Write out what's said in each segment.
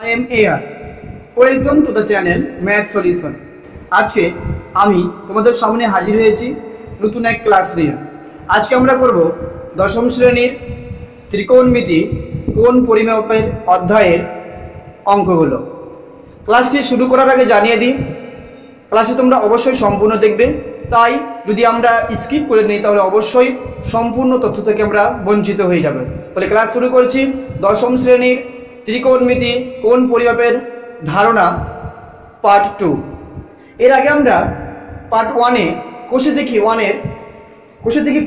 I am AR. Welcome to the channel Math Solution. আজকে আমি তোমাদের সামনে হাজির হয়েছি নতুন এক ক্লাস নিয়ে। আজকে আমরা করব দশম শ্রেণীর ত্রিকোণমিতি কোণ পরিমাপের অধ্যায়ের অঙ্কগুলো। ক্লাসটি শুরু করার আগে জানিয়ে দিই, ক্লাসটি তোমরা অবশ্যই সম্পূর্ণ দেখবে। তাই যদি আমরা স্কিপ করে নিই তাহলে অবশ্যই সম্পূর্ণ তথ্য থেকে আমরা বঞ্চিত হয়ে যাব। তাহলে ক্লাস শুরু করছি। দশম শ্রেণীর ত্রিকোণমিতি কোণ পরিমাপের ধারণা পার্ট 2। এর আগে আমরা পার্ট 1-এ কোষে দেখি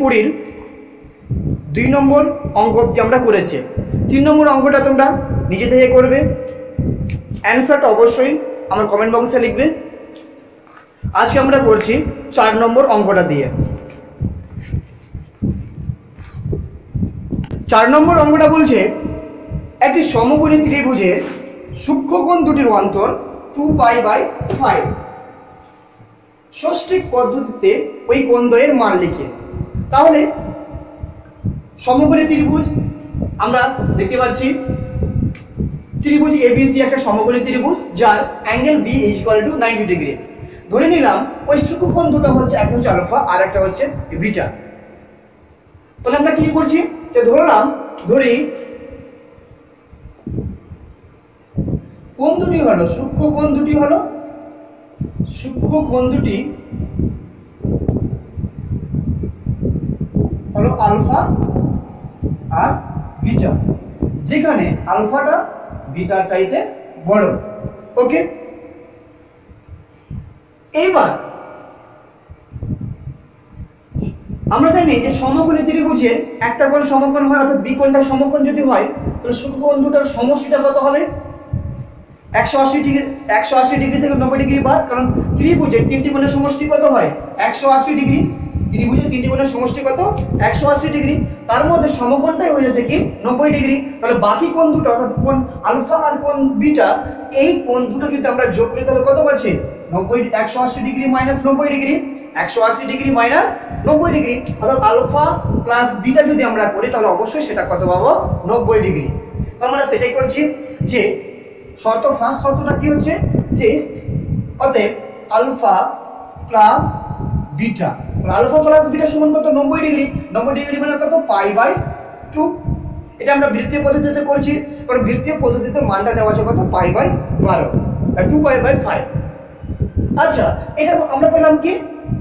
20-র 2 নম্বর অঙ্ক অবধি আমরা করেছি। 3 নম্বর অঙ্কটা তোমরা নিজে থেকে করবে। অ্যান্সারটা অবশ্যই আমার কমেন্ট বক্সে লিখবে। আজকে আমরা করছি 4 নম্বর অঙ্কটা দিয়ে। 4 নম্বর অঙ্কটা বলছে একটি সমকোণী ত্রিভুজের সূক্ষ্মকোণ দুটির অন্তর 2π/5। ষষ্ঠিক পদ্ধতিতে ওই কোণদ্বয়ের মান লিখে। তাহলে সমকোণী ত্রিভুজ আমরা দেখতে পাচ্ছি, ত্রিভুজ ABC একটা সমকোণী ত্রিভুজ যার অ্যাঙ্গেল B = 90 ডিগ্রি। ধরে নিলাম ওই সূক্ষ্মকোণ দুটো হচ্ছে, একটা হচ্ছে আলফা আর একটা হচ্ছে বিটা। তাহলে আমরা কি করছি, যে ধরি কোণ দুটি হলো সূক্ষ্মকোণ দুটি হলো আলফা আর বিটা, যেখানে আলফাটা বিটার চাইতে বড়। ওকে, এইবার আমরা জানি যে সমকোণী ত্রিভুজে একটা কোণ সমকোণ হয়, অর্থাৎ বি কোণটা সমকোণ যদি হয় তাহলে সূক্ষ্মকোণ দুটোর সমষ্টিটা কত হবে? 180 ডিগ্রি থেকে 90 ডিগ্রি বাদ, কারণ ত্রিভুজের তিনটি কোণের সমষ্টি কত হয়? 180 ডিগ্রি। ত্রিভুজের তিনটি কোণের সমষ্টি কত? 180 ডিগ্রি। তার মধ্যে সমকোণটাই হয়ে যাচ্ছে কি 90 ডিগ্রি। তাহলে বাকি কোণ দুটো অর্থাৎ কোণ আলফা আর কোণ বিটা, এই কোণ দুটো যদি আমরা যোগ করি তাহলে কত পাচ্ছি? 180 degree minus 90 degree. 180 degree minus 90 degree অর্থাৎ আলফা প্লাস বিটা যদি আমরা করি তাহলে অবশ্যই সেটা কত পাবো? 90 ডিগ্রি। তো আমরা সেটাই করছি। যে ফার্স্ট শর্তটা কি হচ্ছে, যে অতএব alpha plus beta, alpha plus beta সমান কত? 90 ডিগ্রি। 90 ডিগ্রি মানে কত? π/2। এটা আমরা বৃত্তীয় পদ্ধতিতে করছি, কারণ বৃত্তীয় পদ্ধতিতে মানটা দেওয়া আছে কত? π/12, 2π/5। আচ্ছা, এটা আমরা পেলাম কি?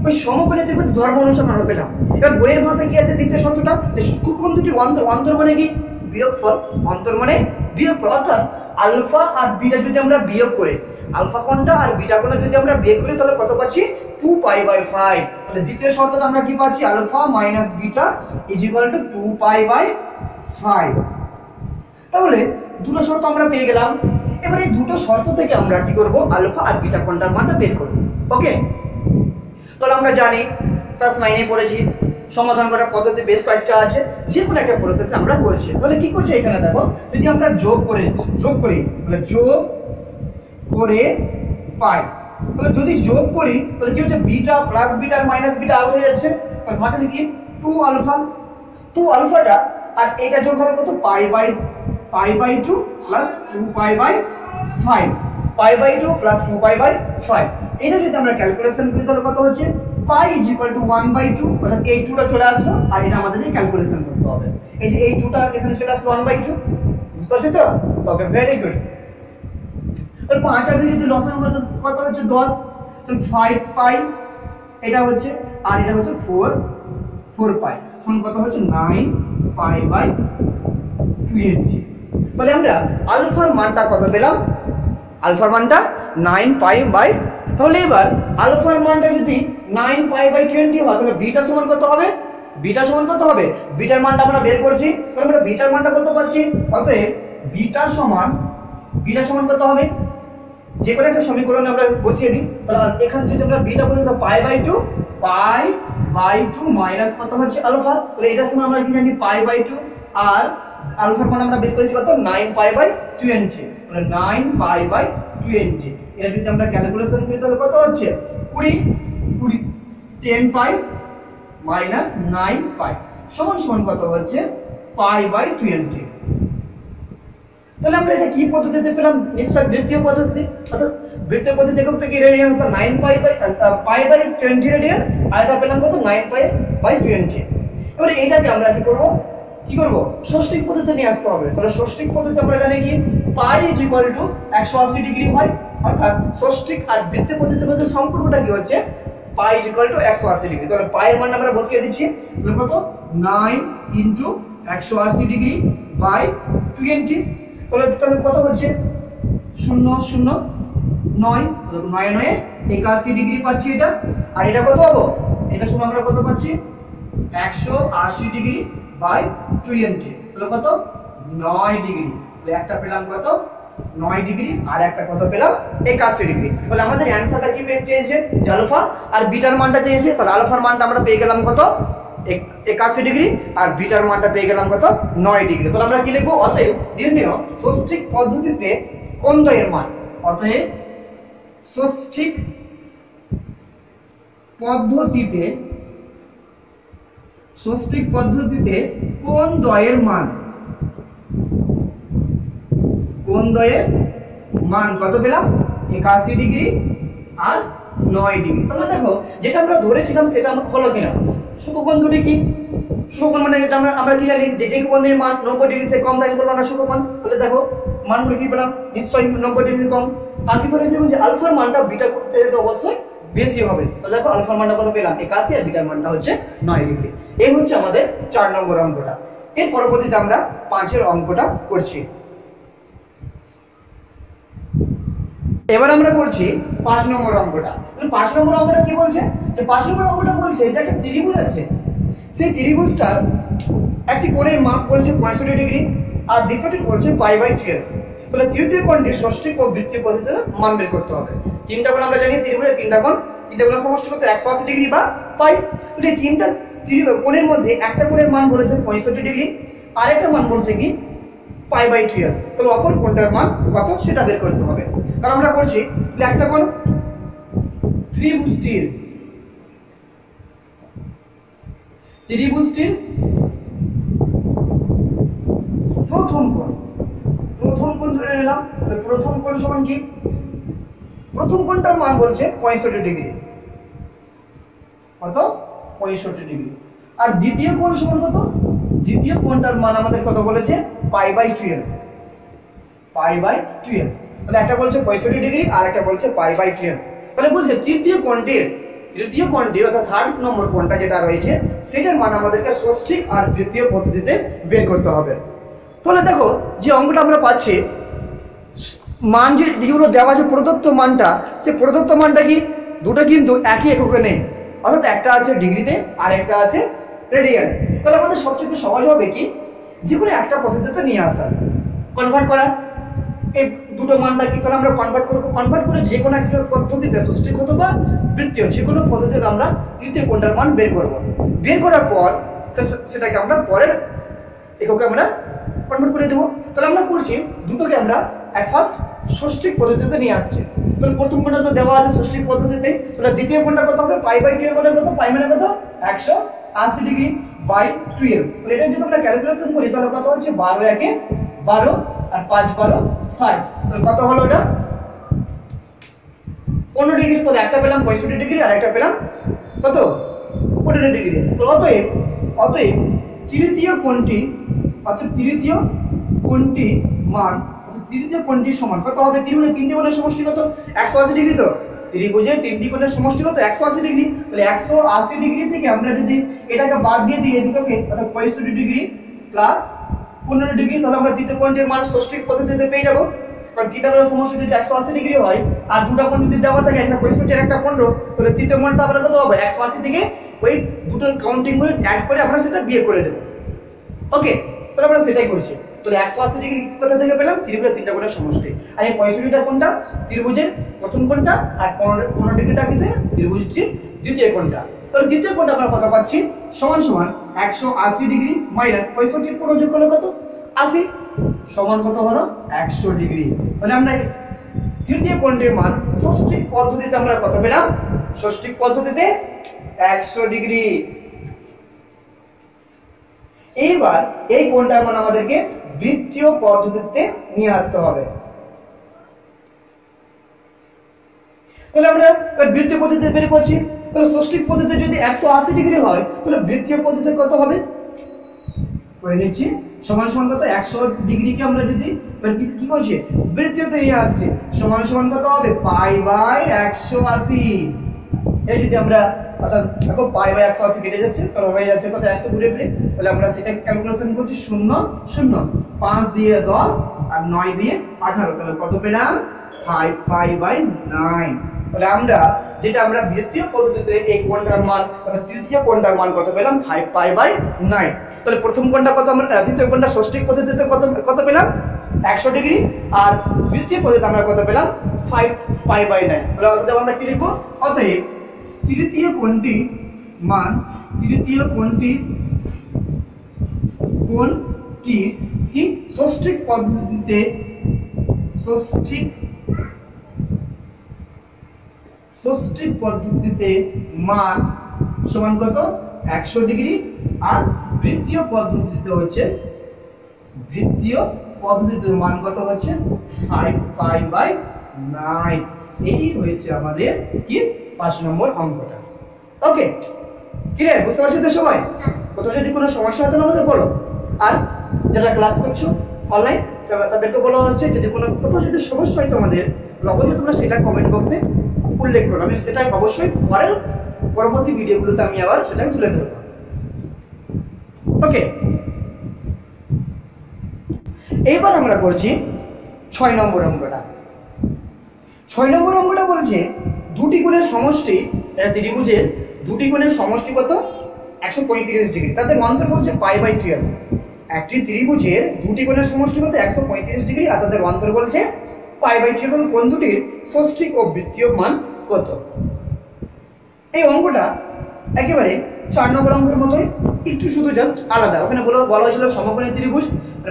ওই সমকোণী ত্রিভুজ ধর্ম অনুসারে আমরা পেলাম। এবার বইয়ের ভাষায় কি আছে দ্বিতীয় শর্তটা, যে সূক্ষ্মকোণ দুটির অন্তর মানে কি? বিয়োগফল। অন্তর মানে বিয়োগফল, অর্থাৎ আলফা আর বিটা যদি আমরা বিয়োগ করি, আলফা কোণটা আর বিটা কোণটা যদি আমরা বিয়োগ করি তাহলে কত পাচ্ছি? 2π/5। তাহলে দ্বিতীয় শর্তটা আমরা কি পাচ্ছি? Alpha minus beta = 2π/5। তাহলে দুটো শর্ত আমরা পেয়ে গেলাম। এবার এই দুটো শর্ত থেকে আমরা কি করব? আলফা আর বিটা কোণটার মানটা বের করব। ওকে, তাহলে আমরা জানি ক্লাস 9-এ পড়েছি সমাধান করার পদ্ধতি বেশ কয়েকটা আছে, যে কোনো একটা প্রসেসে আমরা করছি। তাহলে কি করছি এখানে দেখো, যদি আমরা যোগ করি তাহলে যোগ করে পাই, তাহলে যদি যোগ করি তাহলে কি হচ্ছে? বিটা প্লাস বিটা আর মাইনাস বিটা আউট হয়ে যাচ্ছে। তাহলে থাকছে কি? 2 আলফাটা আর এটা যোগ হবে কত? π/2 প্লাস 2π/5, π/2 প্লাস 2π/5। এটা যদি আমরা ক্যালকুলেশন করি তাহলে কত হচ্ছে? π = 1/2, অর্থাৎ এই 2টা চলে আসলো আর এটা আমাদেরকে ক্যালকুলেশন করতে হবে। এই যে এই 2টা এখানে চলে আসলো 1/2, বুঝতে পারছো তো? ওকে, ভেরি গুড। আর 5 আর 2 যদি লসাগু করি কত হচ্ছে? 10। তাহলে 5π এটা হচ্ছে, আর এটা হচ্ছে 4π, তখন কত হচ্ছে? 9π/20। তাহলে আমরা আলফার মানটা কত পেলাম? আলফার মানটা 9π/, তাহলে এবার আলফার মানটা যদি 9π/20 হয় তাহলে বিটা সমান কত হবে? বিটার মানটা আমরা বের করছি। তাহলে আমরা বিটার মানটা কত পাচ্ছি? অতএব বিটা সমান কত হবে? যে কোনো একটা সমীকরণ আমরা বসিয়ে দিই। তাহলে এখানে যদি আমরা বিটা বলি তাহলে π/2 মাইনাস কত হচ্ছে? আলফা। তাহলে এটা সমান আমরা কি জানি? π/2, আর আলফার মান আমরা বের করেছি কত? 9π/20। তাহলে 9π/20 এটা যদি আমরা ক্যালকুলেশন করি তাহলে কত হচ্ছে? 10π মাইনাস 9π সমান কত হচ্ছে? π/20। তাহলে আমরা এটা কি পদ্ধতিতে পেলাম? নিশ্চয় বৃত্তীয় পদ্ধতি। অর্থাৎ বৃত্তীয় পদ্ধতি থেকে কি রেডিয়ান হতো 9 পাই বাই 20 রেডিয়ান, আর এটা পেলাম কত 9 পাই বাই 20। এবারে এটাকে আমরা কি করব ষষ্ঠিক পদ্ধতিতে নিয়ে আসতে হবে। তাহলে ষষ্ঠিক পদ্ধতি আমরা জানি কি পাই ইজ ইকুয়াল টু 180 ডিগ্রি হয়। অর্থাৎ ষষ্ঠিক আর বৃত্তীয় পদ্ধতির মধ্যে সম্পর্কটা কি হচ্ছে পাই ইজ ইকুয়াল টু 180 ডিগ্রি। তাহলে পাই এর মান আমরা বসিয়ে দিচ্ছি, তাহলে কত 9 ইনটু 180 ডিগ্রি বাই 20। তাহলে কত হচ্ছে 0 0 9, 9 9 81 ডিগ্রি পাচ্ছি এটা। আর এটা কত হবে? এটা সমান আমরা কত পাচ্ছি 180 ডিগ্রি বাই 20। তাহলে কত 9 ডিগ্রি। তাহলে একটা পেলাম কত 9 ডিগ্রি, আর একটা কত পেলাম 81 ডিগ্রি। তাহলে আমাদের অ্যানসারটা কি পেয়ে চেয়েছে যে আলফা আর বিটার মানটা চেয়েছে। তাহলে আলফার মানটা আমরা পেয়ে গেলাম কত 81 ডিগ্রি, আর বিটার মানটা পেয়ে গেলাম কত 9 ডিগ্রি। তাহলে আমরা কি লিখবো? অতএব নির্ণয় ষষ্ঠিক পদ্ধতিতে কোণ দ্বয়ের মান। অতএব ষষ্ঠিক পদ্ধতিতে কোণ দ্বয়ের মান, কোণ দ্বয়ের মান কত পেলাম 81 ডিগ্রি আর 9 ডিগ্রি। তোমরা দেখো যেটা আমরা ধরেছিলাম সেটা হলো কিনা। শুভকোণ দুটি কি? শুভকোণ মানে আমরা কি জানি যে যে কোণের মান 90 ডিগ্রি থেকে কম থাকে বলবো আমরা শুভকোণ। তাহলে দেখো মানগুলো কি পেলাম নিশ্চয়ই 90 ডিগ্রি কম। আর কি ধরেছিলাম যে আলফার মানটা বিটা থেকে তো অবশ্যই বেশি হবে। তো দেখো আলফার মানটা কত পেলাম 81, আর বিটার মানটা হচ্ছে 9 ডিগ্রি। এই হচ্ছে আমাদের 4 নম্বর অঙ্কটা। এর পরবর্তীতে আমরা 5 এর অঙ্কটা করছি। এবার আমরা করছি 5 নম্বর অঙ্কটা। 5 নম্বর অঙ্কটা কি বলছে? যে 5 নম্বর অঙ্কটা বলছে যে একটা ত্রিভুজ আছে, সেই ত্রিভুজটার একটি কোণের মাপ বলছে 65 ডিগ্রি, আর দ্বিতীয়টি বলছে পাই বাই 12। তাহলে তৃতীয় কোণটির ষষ্ঠিক ও বৃত্তীয় পদ্ধতিতে মান বের করতে হবে। তিনটা কোণ আমরা জানি ত্রিভুজের তিনটা কোণের সমষ্টি কত 180 ডিগ্রি বা পাই। তাহলে এই তিনটা কোণের মধ্যে একটা কোণের মান বলেছে 65 ডিগ্রি, আরেকটা মান বলছে কি পাই বাই 12। তাহলে অপর কোণটার মান কত সেটা বের করতে হবে। তাহলে আমরা করছি একটা কোণ ত্রিভুজটির প্রথম কোণ ধরে নিলাম। প্রথম কোণ সমান কি? প্রথম কোণটার মান বলছে 65 ডিগ্রি, কত 65 ডিগ্রি। আর দ্বিতীয় কোণ সমান কত? দ্বিতীয় কোণটার মান আমাদের কত বলেছে পাই বাই 12। তাহলে একটা বলছে 65 ডিগ্রি আর একটা বলছে পাই বাই 12। তাহলে বলছে তৃতীয় কোণটির অর্থাৎ থার্ড নম্বর কোণটা যেটা রয়েছে সেটার মান আমাদেরকে ষষ্ঠিক আর বৃত্তীয় পদ্ধতিতে বের করতে হবে। তাহলে দেখো যে অঙ্কটা আমরা পাচ্ছি মান যেগুলো দেওয়া আছে প্রদত্ত মানটা, সে প্রদত্ত মানটা কি দুটো কিন্তু একই এককে নেই। অর্থাৎ একটা আছে ডিগ্রিতে আর একটা আছে রেডিয়ান। তাহলে আমাদের সবচেয়ে সহজ হবে কি যে কোনো একটা পদ্ধতিতে নিয়ে আসা, কনভার্ট করা। এই দুটো মানটা কি তাহলে আমরা কনভার্ট করে যে কোনো একটা পদ্ধতিতে ষষ্ঠিক হতো বা বৃত্তীয় যে কোনো পদ্ধতিতে আমরা তৃতীয় কোণটার মান বের করব। বের করার পর সেটাকে আমরা পরের এককে আমরা কনভার্ট করে দেবো। তাহলে আমরা করছি দুটোকে আমরা ফার্স্ট ষষ্ঠিক পদ্ধতিতে নিয়ে আসছি। তাহলে প্রথম কোণটা তো দেওয়া আছে ষষ্ঠিক পদ্ধতিতে, তাহলে দ্বিতীয় কোণটা কত হবে পাই বাই 12 মানে কত? পাই মানে কত 180 ডিগ্রি বাই 12। তাহলে এটা যদি আমরা ক্যালকুলেশন করি তাহলে কত হচ্ছে 12 একে 12 আর 5 12 60। তাহলে কত হলো এটা 15 ডিগ্রি। তাহলে একটা পেলাম 65 ডিগ্রি আর একটা পেলাম কত 15 ডিগ্রি। অতএব তৃতীয় কোণটির সমান কত হবে? ত্রিভুজের তিনটি কোণের সমষ্টি কত 180 ডিগ্রি। তো ত্রিভুজের তিনটি কোণের সমষ্টি কত 180 ডিগ্রি। তাহলে 180 ডিগ্রি থেকে আমরা যদি এটাকে বাদ দিয়ে দিই এদিকে অর্থাৎ 65 ডিগ্রি প্লাস 15 ডিগ্রি, তাহলে আমরা তৃতীয় কোণটির মান ষষ্ঠিক পদ্ধতিতে পেয়ে যাবো। কারণ তিনটা কোণের সমষ্টি যদি 180 ডিগ্রি হয় আর দুটো কোণ যদি দেওয়া থাকে একটা 65 আর একটা 15, তাহলে তৃতীয় কোণটা আমরা কত হবে 180 থেকে ওই দুটো কাউন্টিং করে অ্যাড করে আমরা সেটা বিয়োগ করে দেবো। ওকে, তাহলে আমরা সেটাই করছি। তাহলে 180 ডিগ্রি কোথা থেকে পেলাম? ত্রিভুজের তিনটা কোণের সমষ্টি। আর এই 65টা কোণটা ত্রিভুজের প্রথম কোণটা, আর 15 ডিগ্রিটা কিসের? ত্রিভুজটির দ্বিতীয় কোণটা। তাহলে দ্বিতীয় কোণটা আমরা কত পাচ্ছি? সমান 180 ডিগ্রি মাইনাস 65 কোণ যোগ করলে কত 80 সমান কত হলো 100 ডিগ্রি। তাহলে আমরা তৃতীয় কোণটির মান ষষ্ঠিক পদ্ধতিতে আমরা কত পেলাম? ষষ্ঠিক পদ্ধতিতে 100 ডিগ্রি। এইবার এই কোণটার মান আমাদেরকে বৃত্তীয় পদ্ধতিতে নিয়ে আসতে হবে। তাহলে আমরা বৃত্তীয় পদ্ধতিতে বের করছি, তাহলে ষষ্ঠিক পদ্ধতিতে যদি 180 ডিগ্রি হয় তাহলে বৃত্তীয় পদ্ধতিতে কত হবে করে নিচ্ছি, সমান সমান কত 100 ডিগ্রিকে আমরা যদি কি করছি বৃত্তীয়তে নিয়ে আসছি, সমান সমান কত হবে পাই বাই 180। এই যদি আমরা অর্থাৎ দেখো পাই বাই 180 কেটে যাচ্ছে, তাহলে হয়ে যাচ্ছে কত 100 ঘুরে ফিরে, তাহলে আমরা সেটা ক্যালকুলেশন করছি 0 0 5 দিয়ে 10 আর 9 দিয়ে 18, তাহলে কত পেলাম 5 পাই বাই 9। তাহলে আমরা যেটা আমরা বৃত্তীয় পদ্ধতিতে এই কোণটার মান অর্থাৎ তৃতীয় কোণটার মান কত পেলাম 5 পাই বাই 9। তাহলে প্রথম কোণটা কত, আমরা দ্বিতীয় কোণটা ষষ্ঠিক পদ্ধতিতে কত পেলাম 100 ডিগ্রি, আর বৃত্তীয় পদ্ধতিতে আমরা কত পেলাম 5 পাই বাই 9। তাহলে আমরা কি লিখব, অতএব তৃতীয় কোণটির কি ষষ্ঠিক পদ্ধতিতে মান সমান কত 100 ডিগ্রি, আর বৃত্তীয় পদ্ধতিতে মান কত হচ্ছে 5 পাই বাই 9। এই হয়েছে আমাদের কি 5 নম্বর অঙ্কটা। ওকে, ক্লিয়ার? বুঝতে পারছো তো সবাই? কোথাও যদি কোনো সমস্যা হতো না আমাদের বলো, আর যারা ক্লাস করছো অনলাইন তাদেরকে বলা হচ্ছে যদি কোনো কোথাও যদি সমস্যা হয় তোমাদের অবশ্যই তোমরা সেটা কমেন্ট বক্সে উল্লেখ করো, আমি সেটাই অবশ্যই পরবর্তী ভিডিওগুলোতে আমি আবার সেটাকে তুলে ধরবো। ওকে, এইবার আমরা করছি 6 নম্বর অঙ্কটা। 6 নম্বর অঙ্কটা বলছে দুটি কোণের সমষ্টি, এটা ত্রিভুজের দুটি কোণের সমষ্টি কত 135 ডিগ্রি, তাদের অন্তর বলছে পাই বাই 12। একটি ত্রিভুজের দুটি কোণের সমষ্টি কত 135 ডিগ্রি, আর তাদের অন্তর বলছে পাই বাই 12। কোণ দুটির ষষ্ঠিক ও বৃত্তীয় মান কত? এই অঙ্কটা একেবারে 4 নম্বর অঙ্কের মতোই, একটু শুধু জাস্ট আলাদা। ওখানে বলা হয়েছিল সমকোণী ত্রিভুজ,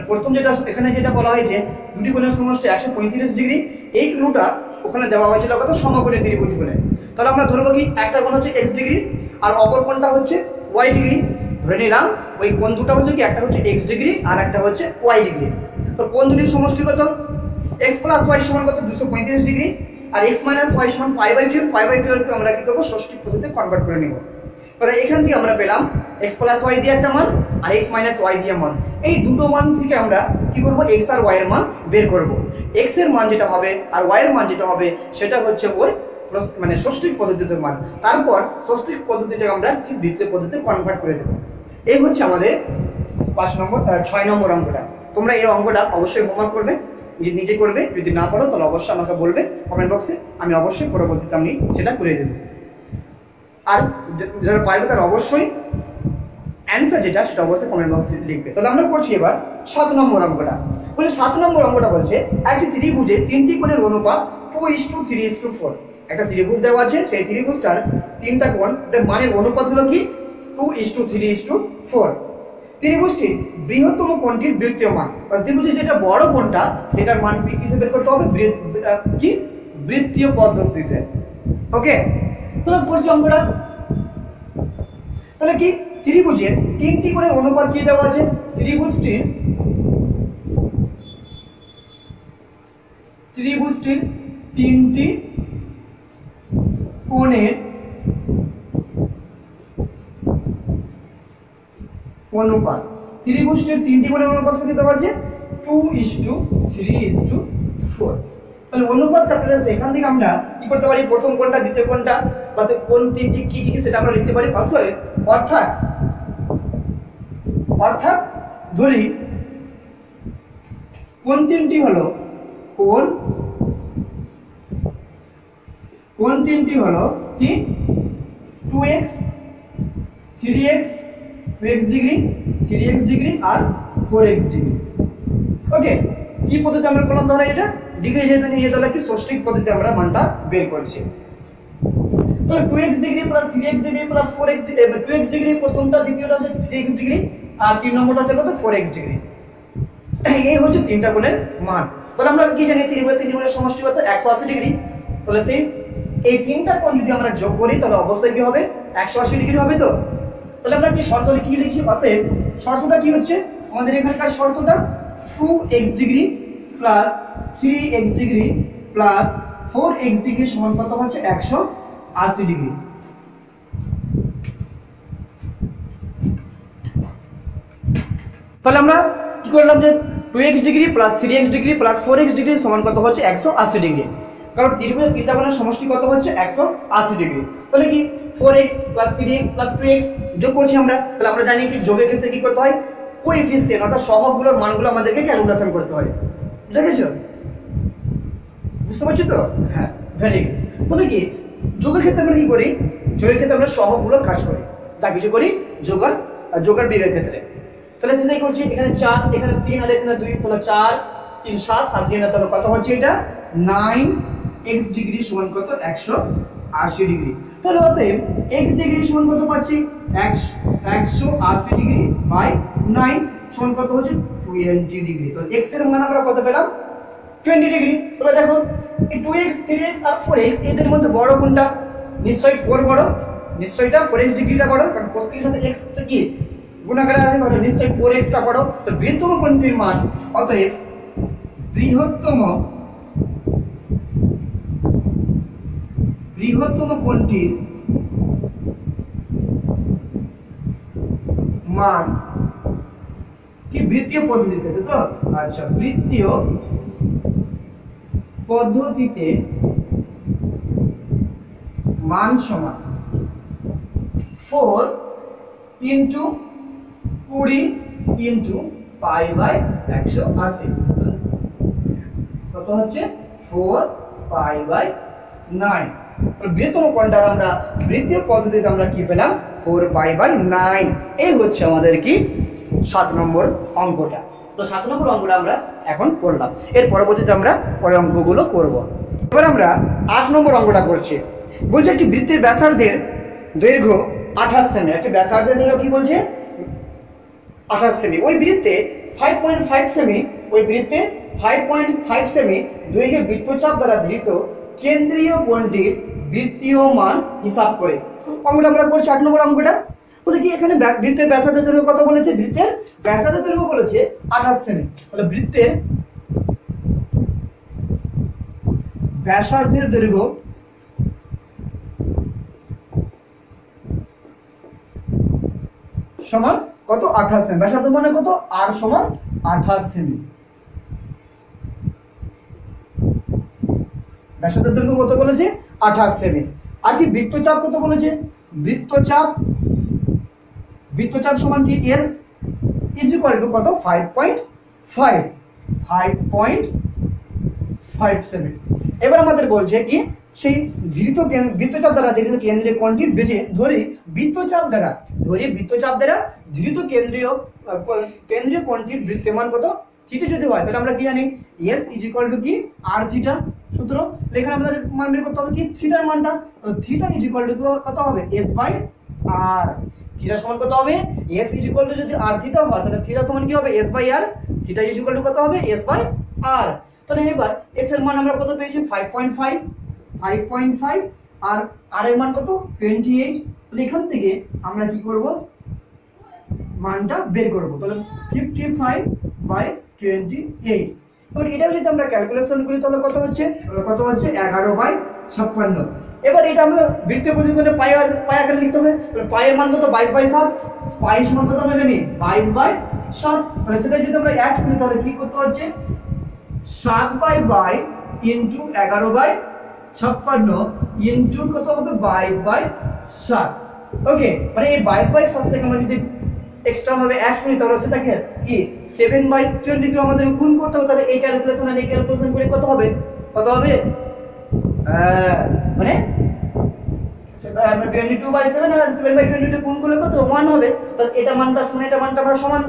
প্রথম যেটা এখানে যেটা বলা হয়েছে দুটি কোণের সমষ্টি 135 ডিগ্রি, এই ক্লুটা ওখানে দেওয়া হয়েছিল কত সমকোণী ত্রিভুজ বলে। তাহলে আমরা ধরবো কি একটা কোণ হচ্ছে x ডিগ্রি আর অপর কোণটা হচ্ছে y ডিগ্রি, ধরে নিলাম ওই কোণ দুটো হচ্ছে কি একটা হচ্ছে x ডিগ্রি আর একটা হচ্ছে y ডিগ্রি। তো কোণ দুটির সমষ্টি কত x প্লাস y সমান কত 235 ডিগ্রি, আর x মাইনাস y সমান পাই বাই 12। পাই বাই 12 কে আমরা কি করব ষষ্ঠিক পদ্ধতিতে কনভার্ট করে নিব। তাহলে এখান থেকে আমরা পেলাম x প্লাস y দিয়ে একটা মান আর x মাইনাস y দিয়ে মান। এই দুটো মান থেকে আমরা কি করব x আর y এর মান বের করব। x এর মান যেটা হবে আর y এর মান যেটা হবে সেটা হচ্ছে ওই মানে ষষ্ঠিক পদ্ধতিতে মান। তারপর ষষ্ঠিক পদ্ধতিটাকে আমরা কি বৃত্তীয় পদ্ধতিতে কনভার্ট করে দেব। এই হচ্ছে আমাদের 6 নম্বর অঙ্কটা। তোমরা এই অঙ্কটা অবশ্যই হোমওয়ার্ক করবে, নিজে করবে, যদি না পারো তাহলে অবশ্যই আমাকে বলবে কমেন্ট বক্সে, আমি অবশ্যই পরবর্তীতে আমি সেটা করে দেব। আর যারা পারবে তারা অবশ্যই অ্যান্সার যেটা সেটা অবশ্যই কমেন্ট বক্সে লিখবে। তাহলে আমরা করছি এবার 7 নম্বর অঙ্কটা। বলে 7 নম্বর অঙ্কটা বলছে একটি ত্রিভুজে তিনটি কোণের অনুপাত 2:3:4। একটা ত্রিভুজ দেওয়া আছে, সেই ত্রিভুজটার তিনটা কোণ, তার মানের অনুপাতগুলো কি 2:3:4। ত্রিভুজটির বৃহত্তম কোণটির বৃত্তীয় মান, ত্রিভুজের যেটা বড় কোণটা সেটার মান কিসে বের করতে হবে কি বৃত্তীয় পদ্ধতিতে। ওকে, তাহলে পড়ছি অঙ্কটা। তাহলে কি ত্রিভুজের তিনটি কোণের অনুপাত কি দেওয়া আছে, ত্রিভুজটির তিনটি কোণের অনুপাত, ত্রিভুজটির তিনটি কোণের অনুপাত কত দেওয়া আছে 2:3:4। তাহলে অনুপাত চ্যাপ্টারে এখান থেকে আমরা কি করতে পারি, প্রথম কোণটা দ্বিতীয় কোণটা বা কোণ তিনটি কি কি সেটা আমরা লিখতে পারি। অর্থাৎ ধরি কোণ তিনটি হলো কোণ তিনটি হলো কি 2x 3x 2x degree 3x degree আর 4x ডিগ্রি। ওকে, কি পদ্ধতি আমরা করলাম, ধরো এটা ডিগ্রি যেহেতু নিয়ে তাহলে কি ষষ্ঠিক পদ্ধতিতে আমরা মানটা বের করছি। তাহলে 2x degree plus 3x degree plus 4x degree, 2x degree প্রথমটা, দ্বিতীয়টা হচ্ছে 3x ডিগ্রি আর 3 নম্বরটা হচ্ছে কত 4x ডিগ্রি। এই হচ্ছে তিনটা কোণের মান। তাহলে আমরা কি জানি তিন কোণের সমষ্টি কত 180 ডিগ্রি। তাহলে সেই এই তিনটা কোণ যদি আমরা যোগ করি তাহলে অবশ্যই কি হবে 180 ডিগ্রি হবে। তো তাহলে আমরা কি শর্ত কি লিখছি, অতএব শর্তটা কি হচ্ছে আমাদের এখানকার শর্তটা 2x degree plus 3x degree plus 4x degree সমান কত হচ্ছে 180 ডিগ্রি। তাহলে আমরা কি করলাম যে 2x degree plus 3x degree plus 4x degree সমান কত হচ্ছে 180 ডিগ্রি, কারণ ত্রিভুজের তিনটা কোণের সমষ্টি কত হচ্ছে 180 ডিগ্রি। তাহলে কি 4x plus 3x plus 2x যোগ করছি আমরা, তাহলে আমরা জানি কি যোগের ক্ষেত্রে কি করতে হয় কোএফিসিয়েন্ট অর্থাৎ সহগগুলোর মানগুলো আমাদেরকে ক্যালকুলেশন করতে হয়। বুঝা গেছে? বুঝতে পারছো তো? হ্যাঁ, ভেরি গুড। তাহলে কি যোগের ক্ষেত্রে আমরা কি করি, যোগের ক্ষেত্রে আমরা সহগগুলোর কাজ করি, যা কিছু করি যোগের বিয়োগের ক্ষেত্রে। তাহলে সেটাই করছি, এখানে 4 এখানে 3 আর এখানে 2, তাহলে 4 3 7 আর 3 তাহলে কত হচ্ছে এটা 9x ডিগ্রি সমান কত 180 ডিগ্রি। তাহলে অতএব x ডিগ্রি সমান কত পাচ্ছি 180 ডিগ্রি বাই 9 সমান কত হচ্ছে 20 ডিগ্রি। তাহলে x এর মান আমরা কত পেলাম 20 ডিগ্রি। তাহলে দেখো এই 2x 3x আর 4x এদের মধ্যে বড় কোনটা, নিশ্চয়ই 4 বড়, নিশ্চয়ইটা 4x ডিগ্রিটা বড়, কারণ প্রত্যেকের সাথে x টা কি গুণাকারে আছে, তাহলে নিশ্চয়ই 4x টা বড়। তো বৃহত্তম কোণটির মান, অতএব বৃহত্তম কোণটির মান কি বৃত্তীয় পদ্ধতিতে, তো আচ্ছা বৃত্তীয় পদ্ধতিতে মান সমান 4 ইন্টু 20 ইন্টু পাই বাই 180 কত হচ্ছে 4 পাই বাই 9। বৃহত্তম কোণটার আমরা বৃত্তীয় পদ্ধতিতে আমরা কি পেলাম 4 পাই বাই 9। এই হচ্ছে আমাদের কি 7 নম্বর অঙ্কটা। তো 7 নম্বর অঙ্কটা আমরা এখন করলাম, এর পরবর্তীতে আমরা পরের অঙ্কগুলো করব। এবার আমরা 8 নম্বর অঙ্কটা করছি। বলছে একটি বৃত্তের ব্যাসার্ধের দৈর্ঘ্য 28 সেমি, একটি ব্যাসার্ধের দৈর্ঘ্য কি বলছে 28 সেমি, ওই বৃত্তে 5.5 সেমি, ওই বৃত্তে 5.5 সেমি দৈর্ঘ্যের বৃত্তচাপ দ্বারা ধৃত কেন্দ্রীয় কোণটির বৃত্তীয় মান হিসাব করে। অঙ্কটা আমরা করছি 8 নম্বর অঙ্কটা। বলে কি এখানে বৃত্তের ব্যাসার্ধের দৈর্ঘ্য কত বলেছে, বৃত্তের ব্যাসার্ধের দৈর্ঘ্য বলেছে 28 সেমি। তাহলে বৃত্তের ব্যাসার্ধের দৈর্ঘ্য সমান কত 28 সেমি, ব্যাসার্ধ মানে কত r সমান 28 সেমি। ব্যাসার্ধের দৈর্ঘ্য কত বলেছে 28 সেমি। আর কি বৃত্তচাপ কত বলেছে, বৃত্তচাপ সমান কি s ইজ ইকুয়াল টু কত 5.5 সেমি। এবার আমাদের বলছে কি সেই ধৃত বৃত্তচাপ দ্বারা ধৃত কেন্দ্রীয় কোণটির বেশি ধরি বৃত্তচাপ দ্বারা ধৃত কেন্দ্রীয় কোণটির বৃত্তমান কত থিটা যদি হয়, তাহলে আমরা কি জানি s ইজ ইকুয়াল টু কি r থিটা সূত্র। এখানে আমাদের মান বের করতে হবে কি থিটার মানটা, তো থিটা ইজ ইকুয়াল টু কত হবে s বাই r। থিটা সমান কত হবে s ইজ ইকুয়াল টু যদি r থিটা হয় তাহলে থিটা সমান কি হবে s by r, theta is equal to কত হবে s বাই r। তাহলে এবার s এর মান আমরা কত পেয়েছি 5.5 আর r এর মান কত 28। তাহলে এখান থেকে আমরা কি করব মানটা বের করব, তাহলে 55/28। এবার এটা যদি আমরা ক্যালকুলেশন করি তাহলে কত হচ্ছে 11/56। এবার এটা আমরা বৃত্তীয় পদ্ধতিতে পাই আকারে লিখতে হবে, পাই এর মান কত 22/7, পাই সমান কত আমরা জানি 22/7। তাহলে সেটা যদি আমরা অ্যাড করি তাহলে কি করতে হচ্ছে 7/22 ইনটু 11/56 ইনটু কত হবে 22/7। ওকে, মানে এই 22/7 থেকে আমরা যদি এক্সট্রা ভাবে অ্যাড করি তাহলে সেটা কি 7/22 আমাদের গুণ করতে হবে। তাহলে এই ক্যালকুলেশন আর এই ক্যালকুলেশন করে কত হবে মানে 22/7 আর 7/22 গুণ করলে কত 1 হবে। তাহলে এটা মানটা সমান এটা মানটা আমরা সমান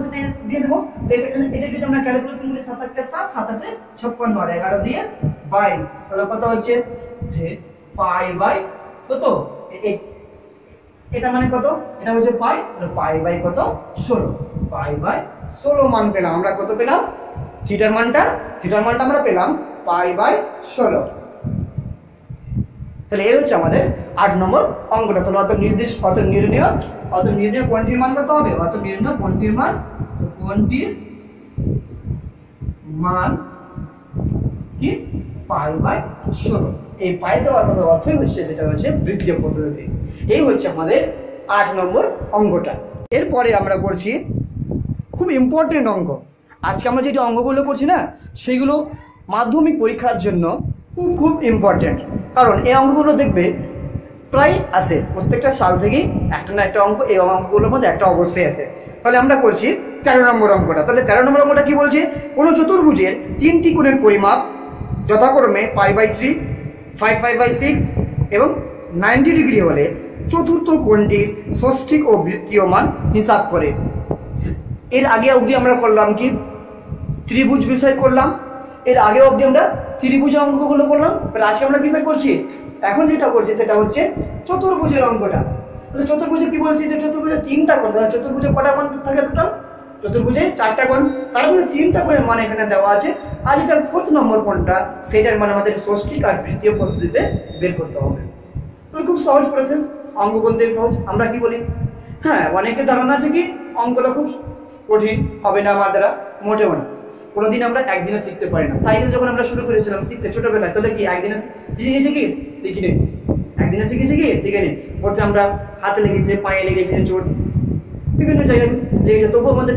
দিয়ে দেব। এটা যদি আমরা ক্যালকুলেশন করি 7 × 7 7 × 56 আর 11 দিয়ে 22, তাহলে কত হচ্ছে যে পাই বাই কত এটা মানে কত, এটা হচ্ছে পাই, তাহলে পাই বাই কত 16, পাই বাই 16 মান পেলাম আমরা। কত পেলাম থিটার মানটা আমরা পেলাম পাই বাই 16। তাহলে এই হচ্ছে আমাদের 8 নম্বর অঙ্কটা। তাহলে অত নির্ণয় কোণটির মান কত হবে? অত নির্ণয় কোণটির মান, কোণটির মান কি π/16। এই পাই দেওয়ার অর্থই হচ্ছে সেটা হচ্ছে বৃত্তীয় পদ্ধতি। এই হচ্ছে আমাদের 8 নম্বর অঙ্কটা। এরপরে আমরা করছি খুব ইম্পর্টেন্ট অঙ্ক। আজকে আমরা যেটা অঙ্কগুলো করছি না, সেইগুলো মাধ্যমিক পরীক্ষার জন্য খুব খুব ইম্পর্টেন্ট। কারণ এই অঙ্কগুলো দেখবে প্রায় আসে, প্রত্যেকটা সাল থেকেই একটা না একটা অঙ্ক এই অঙ্কগুলোর মধ্যে একটা অবশ্যই আসে। তাহলে আমরা করছি 13 নম্বর অঙ্কটা। তাহলে 13 নম্বর অঙ্কটা কি বলছে? কোনো চতুর্ভুজের 3টি কোণের পরিমাপ যথাক্রমে π/3, 5π/6 এবং 90 ডিগ্রি হলে চতুর্থ কোণটির ষষ্ঠিক ও বৃত্তীয় মান হিসাব করে। এর আগে অবধি আমরা করলাম কি ত্রিভুজ বিষয় করলাম, এর আগে অবধি আমরা ত্রিভুজের অঙ্কগুলো করলাম। আজকে আমরা কিসের করছি? এখন যেটা করছি সেটা হচ্ছে চতুর্ভুজের অঙ্কটা। তাহলে চতুর্ভুজে কি বলছি? যে চতুর্ভুজে 3টা কোণ, চতুর্ভুজে কটা কোণ থাকে টোটাল? চতুর্ভুজে 4টা কোণ, তার মধ্যে 3টা কোণের মান এখানে দেওয়া আছে। আর যেটা 4th নম্বর কোণটা, সেটার মানে আমাদের ষষ্ঠিক আর বৃত্তীয় পদ্ধতিতে বের করতে হবে। তাহলে খুব সহজ প্রসেস, অঙ্ক করতে সহজ। আমরা কি বলি, হ্যাঁ অনেকের ধারণা আছে কি অঙ্কটা খুব কঠিন হবে না আমার দ্বারা, মোটেও না। কোনোদিন আমরা একদিনে শিখতে পারি না। সাইকেল যখন আমরা শুরু করেছিলাম শিখতে ছোটবেলায়, তাহলে কি একদিনে শিখে গেছে কি? শিখিনি। একদিনে শিখেছি কি? শিখিনি। প্রথমে আমরা হাতে লেগেছে, পায়ে লেগেছে চোট, বিভিন্ন জায়গায় লেগেছে, তবুও আমাদের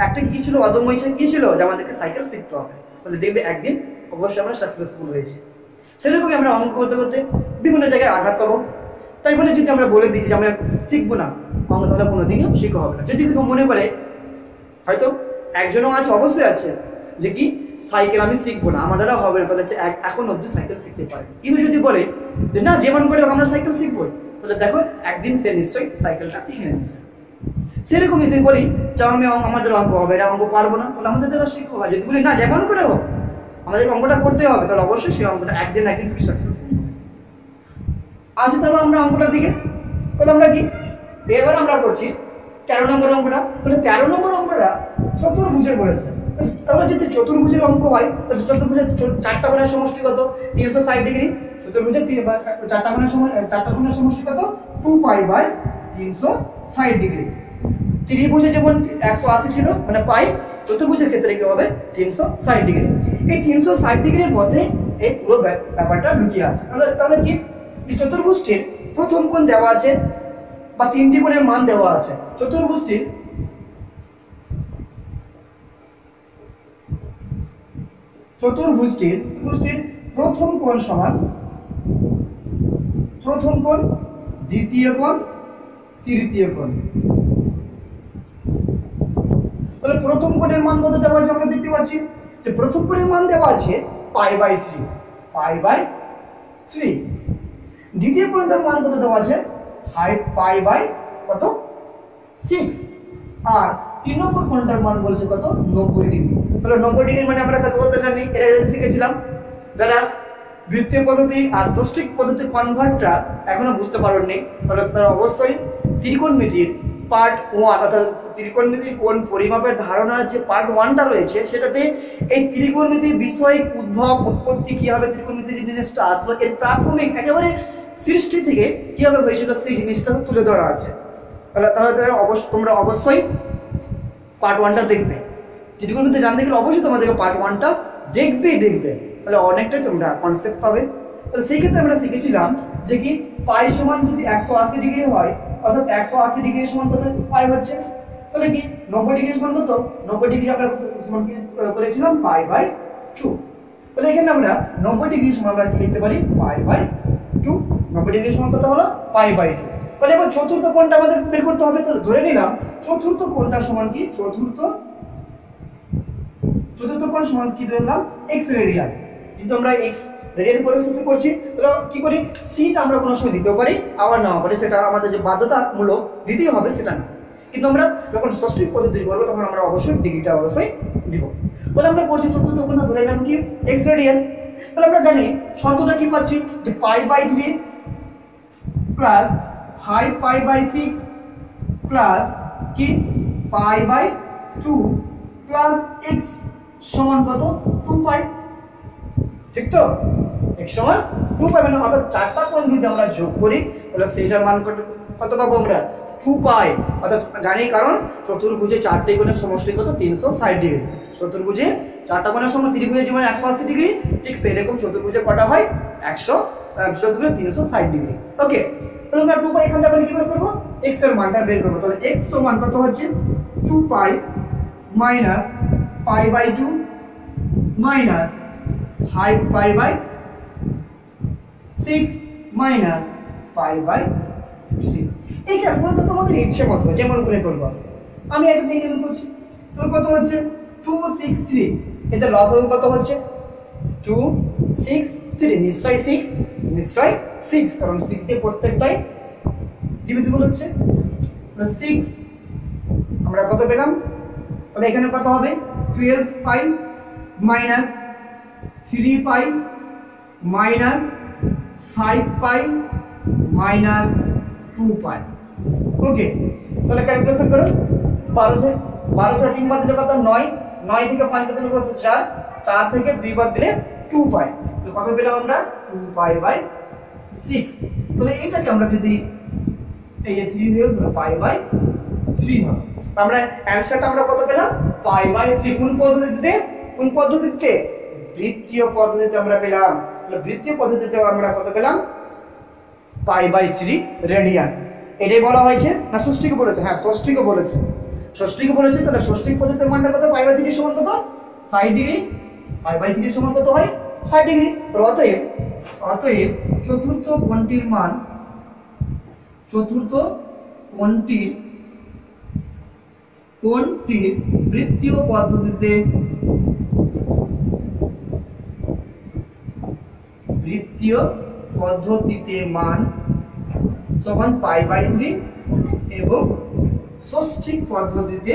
একটা কি ছিল, অদম্য ইচ্ছা কি ছিল যে আমাদেরকে সাইকেল শিখতে হবে। তাহলে দেখবে একদিন অবশ্যই আমরা সাকসেসফুল হয়েছি। সেরকমই আমরা অঙ্ক করতে করতে বিভিন্ন জায়গায় আঘাত পাবো। তাই বলে যদি আমরা বলে দিই যে আমরা শিখবো না অঙ্ক, তাহলে কোনোদিনও শিখা হবে না। যদি কেউ মনে করে, হয়তো একজনও আছে, অবশ্যই আছে, যে কি সাইকেল আমি শিখবো না, আমার দ্বারা হবে না, তাহলে এখন অব্দি সাইকেল শিখতে পারে। কিন্তু যদি বলে যে না যেমন করে আমরা সাইকেল শিখবো, তাহলে দেখো একদিন সে নিশ্চয়ই সাইকেলটা শিখে নিচ্ছে। সেরকম যদি বলি যে আমাদের অঙ্ক হবে না, অঙ্ক পারবো না, তাহলে আমাদের দ্বারা শিখবো। আর যদি বলি না যেমন করে হোক আমাদের অঙ্কটা করতে হবে, তাহলে অবশ্যই সেই অঙ্কটা একদিন তুমি সাকসেসফুল হবে। আচ্ছা, তাহলে আমরা অঙ্কটার দিকে, তাহলে আমরা কি এবার আমরা করছি 13 নম্বর অঙ্কটা। তাহলে 13 নম্বর অঙ্কটা চতুর্ভুজের বলেছে। তাহলে যদি চতুর্ভুজের অঙ্ক হয়, তাহলে চতুর্ভুজের 4টা কোণের সমষ্টি কত? 360 ডিগ্রি। চতুর্ভুজের 4টা কোণের সমষ্টি কত? 2π/360 ডিগ্রি। ত্রিভুজে যেমন 180 ছিল মানে পাই, চতুর্ভুজের ক্ষেত্রে কি হবে? 360 ডিগ্রি। এই 360 ডিগ্রির মধ্যে এই পুরো ব্যাপারটা লুকিয়ে আছে। তাহলে কি চতুর্ভুজটির প্রথম কোণ দেওয়া আছে বা 3টি কোণের মান দেওয়া আছে। চতুর্ভুজটির প্রথম কোণ সমান প্রথম কোণ, দ্বিতীয় কোণ, তৃতীয় কোণ। তাহলে প্রথম কোণের মান কত দেওয়া আছে? আমরা দেখতে পাচ্ছি যে প্রথম কোণের মান দেওয়া আছে π/3। দ্বিতীয় কোণটার মান কত দেওয়া আছে? π/6। আর 3 নম্বর কোণটার মান বলছে কত? 90 ডিগ্রি। তাহলে 90 ডিগ্রি মানে আমরা কত বলতে জানি, এটা শিখেছিলাম। যারা বৃত্তীয় পদ্ধতি আর ষষ্ঠিক পদ্ধতি কনভার্টটা এখনো বুঝতে পারেননি, তাহলে তারা অবশ্যই ত্রিকোণমিতির পার্ট 1 অর্থাৎ ত্রিকোণমিতির কোণ পরিমাপের ধারণার যে পার্ট 1টা রয়েছে, সেটাতে এই ত্রিকোণমিতির বিষয় উৎপত্তি কিভাবে ত্রিকোণমিতি যে জিনিসটা আসলো, এর প্রাথমিক একেবারে সৃষ্টি থেকে কিভাবে হয়েছিল সেই জিনিসটা তুলে ধরা আছে। তাহলে তোমরা অবশ্যই পার্ট 1টা দেখবে। ত্রিকোণমিতি জানতে গেলে অবশ্যই তোমাদেরকে পার্ট 1টা দেখবে। তাহলে অনেকটাই তোমরা কনসেপ্ট পাবে। তাহলে সেই ক্ষেত্রে আমরা শিখেছিলাম যে কি পাই সমান যদি 180 ডিগ্রি হয়, অর্থাৎ 180 ডিগ্রি সমান কত পাই হচ্ছে? তাহলে কি 90 ডিগ্রি সমান কত? 90 ডিগ্রি আমরা সমান করেছিলাম π/2। তাহলে এখানে আমরা 90 ডিগ্রি সমান আমরা কি লিখতে পারি? π/2। 90 ডিগ্রি সমান কত হলো? π/2। তাহলে এবার চতুর্থ কোণটা আমাদের বের করতে হবে। তাহলে ধরে নিলাম চতুর্থ কোণটা সমান কি? চতুর্থ কোণ সমান কি ধরলাম? x radian. যদি আমরা x রেডিয়ান প্রসেসে করছি, তাহলে কি করি? সিটা আমরা কোনো সময় দিতেও পারি, আবার নাও পারি, সেটা আমাদের যে বাধ্যতামূলক দিতেই হবে সেটা না। কিন্তু আমরা যখন ষষ্ঠিক পদ্ধতি করবো তখন আমরা অবশ্যই ডিগ্রিটা অবশ্যই দিব। তাহলে আমরা করছি চতুর্থ কোণটা ধরে নিলাম কি? x radian. তাহলে আমরা জানি শর্তটা কি পাচ্ছি যে π/3 প্লাস 5π/6 প্লাস কি π/2 প্লাস x সমান কত? 2π। ঠিক তো? x সমান 2 পাই, মানে অর্থাৎ চারটা কোণ যদি আমরা যোগ করি তাহলে সেটার মান কত পাবো আমরা 2 পাই। অর্থাৎ জানি কারণ চতুর্ভুজে চারটি কোণের সমষ্টি কত 360 ডিগ্রি। চতুর্ভুজে চারটা কোণের সমষ্টি ত্রিভুজের যেমন 180 ডিগ্রি, ঠিক সেরকম চতুর্ভুজে কটা হয় 100 360 ডিগ্রি। ওকে, তাহলে আমরা 2 পাই এখান থেকে আমরা কি বের করব, x এর মানটা বের করব। তাহলে x সমান কত হচ্ছে 2 pi minus pi by 2 minus 5 pi by 6 minus pi by 3। এই ক্যালকুলেশন তোমাদের ইচ্ছে মতো যেমন করে করব। আমি একটা নিয়ম করছি। তাহলে কত হচ্ছে 263, এতে লসাগু কত হচ্ছে 263, নিশ্চয়ই 6, নিশ্চয়ই 6, কারণ 6 দিয়ে প্রত্যেকটাই ডিভিজিবল হচ্ছে। 6 আমরা কত পেলাম, তাহলে এখানে কত হবে 12 পাই মাইনাস 3 পাই মাইনাস 5 পাই মাইনাস 2 পাই। ওকে, তাহলে ক্যালকুলেশন করো। 12 থেকে 3 বাদ দিলে কত 9, 9 থেকে 5 বাদ দিলে কত 4, 4 থেকে 2 বাদ দিলে 2 পাই। তো কত পেলাম আমরা 2 পাই বাই 6। তাহলে এটাকে আমরা যদি এই যে 3 হয়ে গেল পাই বাই 3 হবে। আমরা অ্যানসারটা আমরা কত পেলাম পাই বাই 3। কোন পদ্ধতিতে, কোন পদ্ধতিতে, বৃত্তীয় পদ্ধতিতে আমরা পেলাম। তাহলে বৃত্তীয় পদ্ধতিতে আমরা কত পেলাম পাই বাই 3 রেডিয়ান। এটাই বলা হয়েছে না ষষ্ঠীকে বলেছে? হ্যাঁ, ষষ্ঠীকে বলেছে, ষষ্ঠীকে বলেছে। তাহলে ষষ্ঠী পদ্ধতির মানটা কত পাই বাই 3 সমান কত 60 ডিগ্রি। পাই বাই 3 সমান কত হয় 60 ডিগ্রি। তো অতএব চতুর্থ কোণটির মান, চতুর্থ কোণটির বৃত্তীয় পদ্ধতিতে মান সমান পাই বাই 3 এবং ষষ্ঠিক পদ্ধতিতে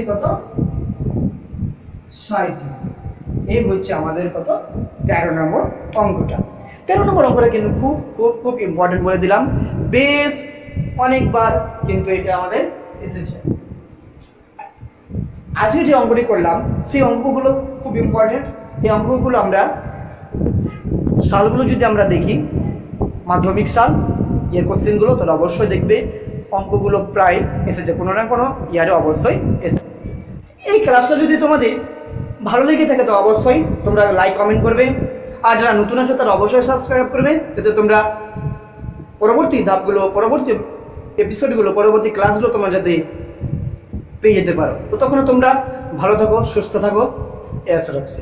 কত 60 ডিগ্রি। এই হচ্ছে আমাদের কত 13 নম্বর অঙ্কটা। 13 নম্বর অঙ্কটা কিন্তু খুব খুব খুব ইম্পর্টেন্ট বলে দিলাম, বেশ অনেকবার কিন্তু এটা আমাদের এসেছে। আজকে যে অঙ্কটি করলাম সেই অঙ্কগুলো খুব ইম্পর্টেন্ট। এই অঙ্কগুলো আমরা সালগুলো যদি আমরা দেখি, মাধ্যমিক সাল এর কোশ্চেনগুলো, তাহলে অবশ্যই দেখবে অঙ্কগুলো প্রায় এসেছে, কোনো না কোনো ইয়ারে অবশ্যই এসেছে। এই ক্লাসটা যদি তোমাদের ভালো লেগে থাকে তো অবশ্যই তোমরা লাইক কমেন্ট করবে, আর যারা নতুন আছো তারা অবশ্যই সাবস্ক্রাইব করবে, যাতে তোমরা পরবর্তী ধাপগুলো, পরবর্তী এপিসোডগুলো, পরবর্তী ক্লাসগুলো তোমরা যাতে পেয়ে যেতে পারো। তো তখন তোমরা ভালো থাকো, সুস্থ থাকো, এই আশা রাখছি।